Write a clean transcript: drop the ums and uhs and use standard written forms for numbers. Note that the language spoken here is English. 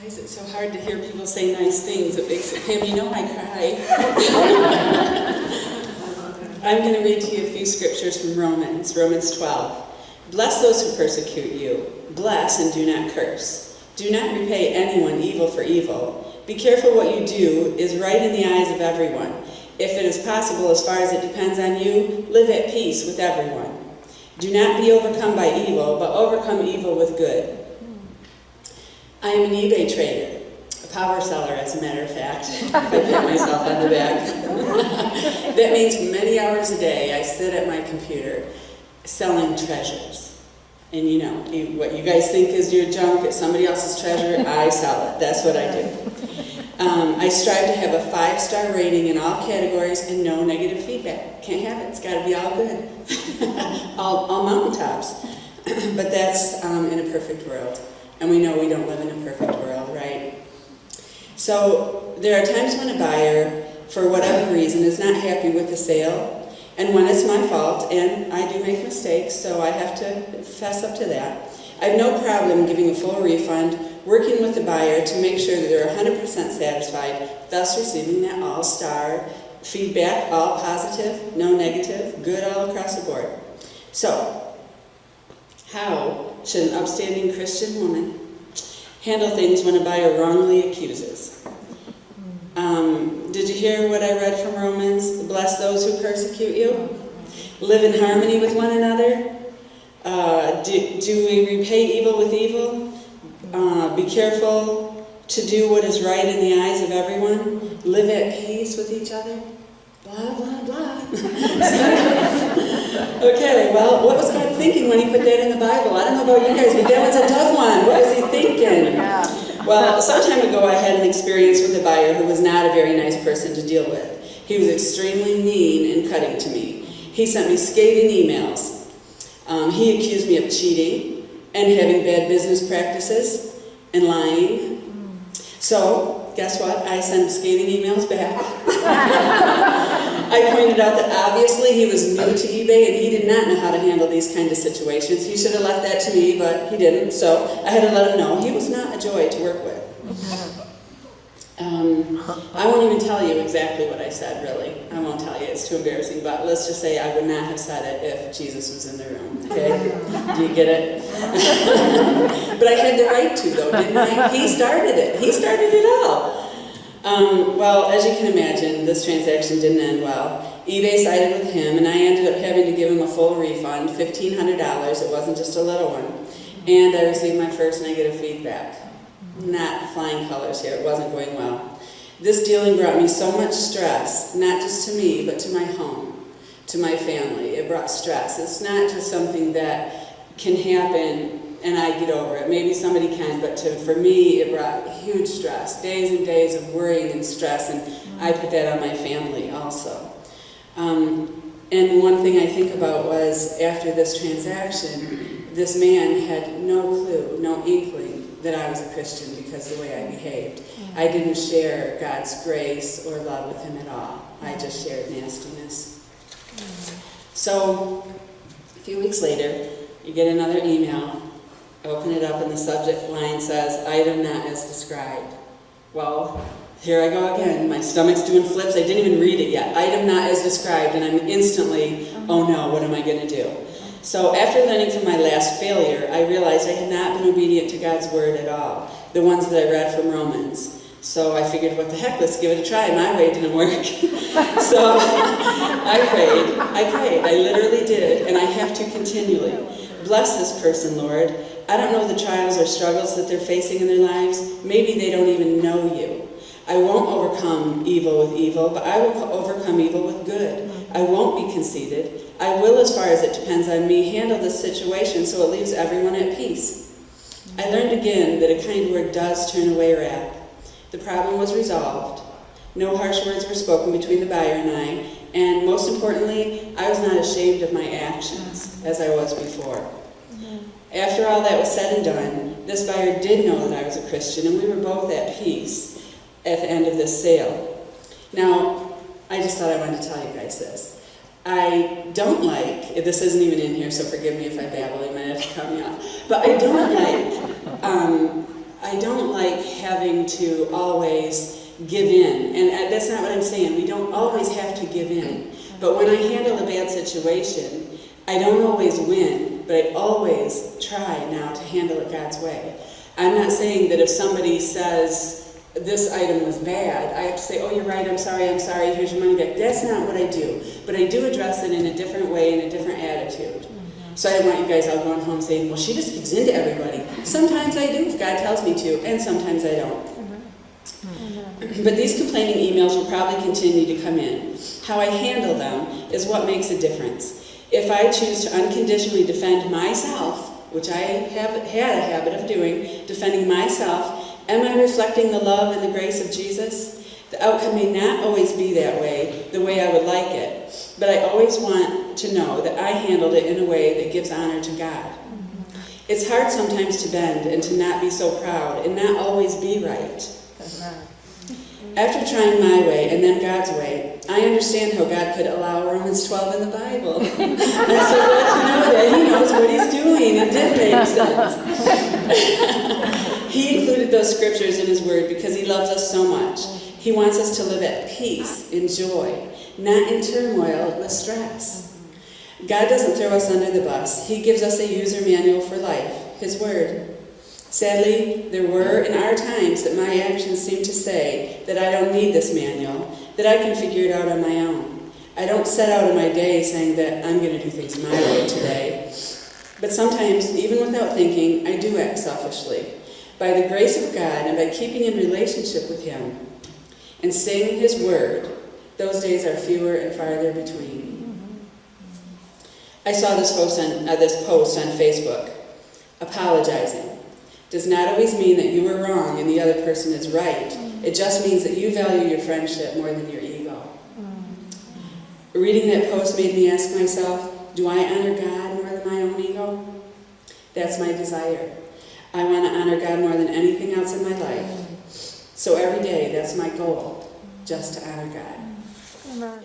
is it so hard to hear people say nice things? It makes it, Pam, you know I cry. I'm going to read to you a few scriptures from Romans 12. Bless those who persecute you. Bless and do not curse. Do not repay anyone evil for evil. Be careful what you do is right in the eyes of everyone. If it is possible, as far as it depends on you, live at peace with everyone. Do not be overcome by evil, but overcome evil with good. I am an eBay trader, a power seller, as a matter of fact. If I pat myself on the back. That means many hours a day I sit at my computer selling treasures. And you know, what you guys think is your junk is somebody else's treasure, I sell it. That's what I do. I strive to have a 5-star rating in all categories and no negative feedback. Can't have it. It's got to be all good. all mountaintops. But that's in a perfect world. And we know we don't live in a perfect world, right? So there are times when a buyer, for whatever reason, is not happy with the sale, and when it's my fault, and I do make mistakes, so I have to fess up to that. I have no problem giving a full refund, working with the buyer to make sure that they're 100% satisfied, thus receiving that all-star feedback, all positive, no negative, good all across the board. So, how should an upstanding Christian woman handle things when a buyer wrongly accuses? Did you hear what I read from Romans? Bless those who persecute you. Live in harmony with one another. Do we repay evil with evil? Be careful to do what is right in the eyes of everyone. Live at peace with each other. Blah, blah, blah. Okay, well, what was God thinking when he put that in the Bible? I don't know about you guys, but that was a tough one. What was he thinking? Well, some time ago I had an experience with a buyer who was not a very nice person to deal with. He was extremely mean and cutting to me. He sent me scathing emails. He accused me of cheating and having bad business practices and lying. So, guess what? I sent scathing emails back. I pointed out that obviously he was new to eBay and he did not know how to handle these kind of situations. He should have left that to me, but he didn't. So I had to let him know he was not a joy to work with. I won't even tell you exactly what I said, really. I won't tell you. It's too embarrassing. But let's just say I would not have said it if Jesus was in the room. Okay? Do you get it? But I had the right to, though, didn't I? He started it. He started it all. Well, as you can imagine, this transaction didn't end well. eBay sided with him, and I ended up having to give him a full refund, $1,500. It wasn't just a little one. And I received my first negative feedback. Not flying colors here. It wasn't going well. This dealing brought me so much stress, not just to me, but to my home, to my family. It brought stress. It's not just something that can happen and I get over it. Maybe somebody can, but for me, it brought huge stress. Days and days of worrying and stress, and I put that on my family also. And one thing I think about was, after this transaction, this man had no clue, no inkling that I was a Christian because of the way I behaved. I didn't share God's grace or love with him at all. I just shared nastiness. So, a few weeks later, you get another email. Open it up and the subject line says, item not as described. Well, here I go again. My stomach's doing flips. I didn't even read it yet. Item not as described, and I'm instantly, oh no, what am I going to do? So after learning from my last failure, I realized I had not been obedient to God's word at all, the ones that I read from Romans. So I figured, what the heck, let's give it a try. My way didn't work. So I prayed. I literally did, and I have to continually. Bless this person, Lord. I don't know the trials or struggles that they're facing in their lives. Maybe they don't even know you. I won't overcome evil with evil, but I will overcome evil with good. I won't be conceited. I will, as far as it depends on me, handle this situation so it leaves everyone at peace. I learned again that a kind word does turn away wrath. The problem was resolved. No harsh words were spoken between the buyer and I, and most importantly, I was not ashamed of my actions, as I was before. After all that was said and done, this buyer did know that I was a Christian, and we were both at peace at the end of this sale. Now, I just thought I wanted to tell you guys this. I don't like, this isn't even in here, so forgive me if I babble, you might have to cut me off, but I don't like I don't like having to always give in. And that's not what I'm saying. We don't always have to give in. But when I handle a bad situation, I don't always win, but I always try now to handle it God's way. I'm not saying that if somebody says, this item was bad, I have to say, oh, you're right, I'm sorry, here's your money back. That's not what I do. But I do address it in a different way, in a different attitude. So I don't want you guys all going home saying, well, she just gives in to everybody. Sometimes I do if God tells me to, and sometimes I don't. But these complaining emails will probably continue to come in. How I handle them is what makes a difference. If I choose to unconditionally defend myself, which I have had a habit of doing, defending myself, am I reflecting the love and the grace of Jesus? The outcome may not always be that way, the way I would like it, but I always want to know that I handled it in a way that gives honor to God. It's hard sometimes to bend and to not be so proud and not always be right. After trying my way and then God's way, I understand how God could allow Romans 12 in the Bible. I'm so glad to know that He knows what He's doing. It did make sense. He included those scriptures in His Word because He loves us so much. He wants us to live at peace, in joy, not in turmoil with stress. God doesn't throw us under the bus. He gives us a user manual for life, His Word. Sadly, there were and are times that my actions seem to say that I don't need this manual, that I can figure it out on my own. I don't set out in my day saying that I'm going to do things my way today. But sometimes, even without thinking, I do act selfishly. By the grace of God and by keeping in relationship with Him and staying in His Word, those days are fewer and farther between. I saw this post on Facebook. Apologizing does not always mean that you were wrong and the other person is right. It just means that you value your friendship more than your ego. Reading that post made me ask myself, do I honor God more than my own ego? That's my desire. I want to honor God more than anything else in my life. So every day, that's my goal, just to honor God.